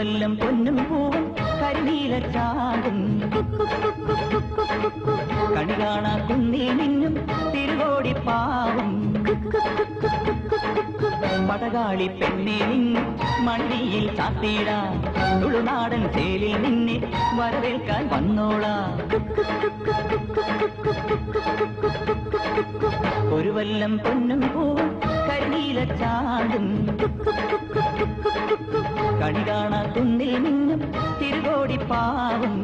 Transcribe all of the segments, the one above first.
വല്ലം പൊന്നും പൂവും കരിനീല ചാകും കണി കാണാ കുന്നിൽ നിന്നും തിരുകോടി പാവും പടകാളി പെണ്ണെ നിന്നും മണിയിൽ ചാത്തിടാ തുളുനാടൻ ചേലിൽ നിന്നെ വരവേൽക്കാൻ വന്നോളാ ഒരു വല്ലം പൊന്നും പൂവും കരിനീല ചാകും കണി കാണാ കുന്നിൽ നിന്നും തിരുകോടി പാവും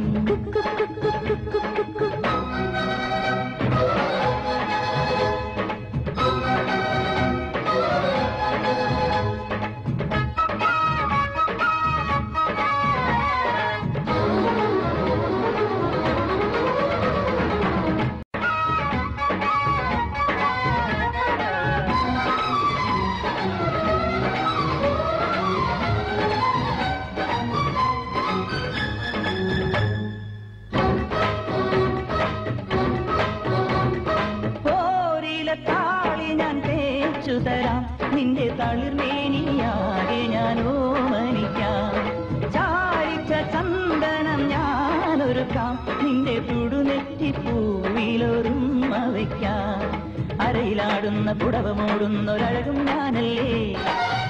നിന്റെ തളിർമേനിയാകെ ഞാൻ ഓമനിക്കാം ചാരിച്ച ചന്ദനം ഞാനൊരുക്കാം നിന്റെ തുടുനെറ്റിപ്പൂവിലൊരുമ വയ്ക്കാം അരയിലാടുന്ന പുടവമോടുന്നൊരഴകും ഞാനല്ലേ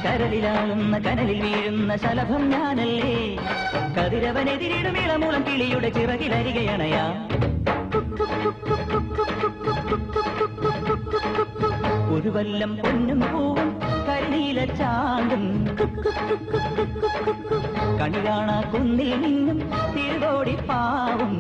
കരലിലാളുന്ന കനലിൽ വീഴുന്ന ശലഭം ഞാനല്ലേ കതിരവനെതിരിടും ഇളമൂലം കിളിയുടെ ചിറകിലരികയണയാ ഒരു വല്ലം പൊന്നും പൂവും കരിനീല ചാണ്ടും കണി കാണാ കുന്നിൽ നിന്നും തിരുകോടി പാവും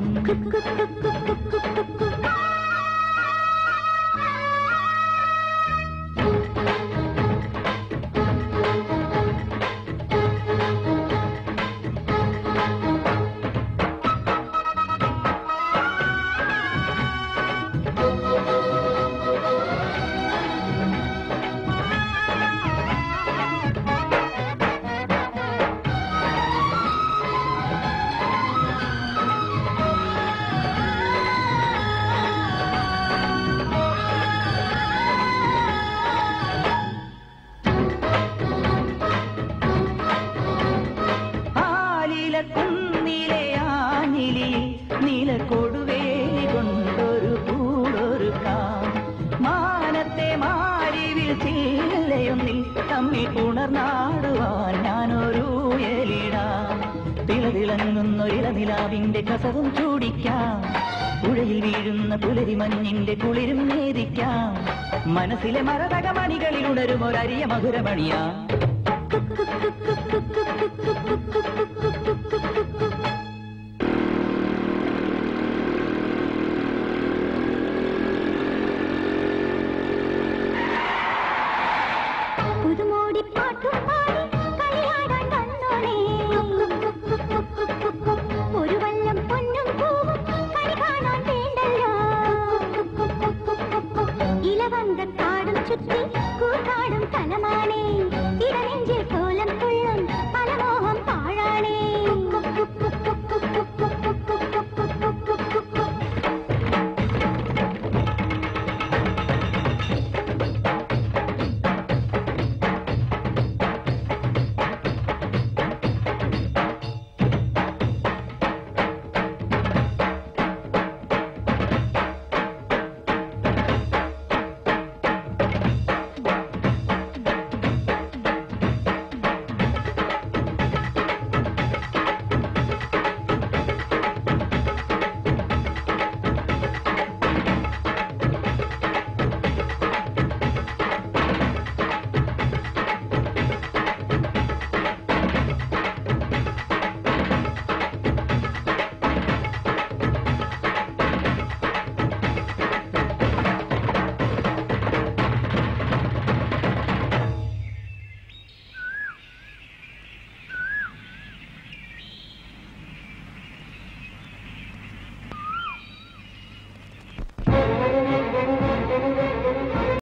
കുന്നിലെ ആനിലി നീല കൊടുവേലി കൊണ്ടൊരു കൂടൊരുക്കാം മാനത്തെ മാരിവിൽ ചില്ലയൊന്നിൽ തമ്മിൽ ഉണർന്നാടുവാൻ ഞാനൊരു എലിടാം തിളതിളങ്ങുന്നൊരിളനിലാവിന്റെ കസവും ചൂടിക്കാം പുഴയിൽ വീഴുന്ന പുലരി മഞ്ഞിന്റെ കുളിരും നേദിക്കാം മനസ്സിലെ മരതക മണികളിൽ ഉണരും ഒരരിയ മധുരമണിയാ പുതുമോടി പാട്ടും പാടി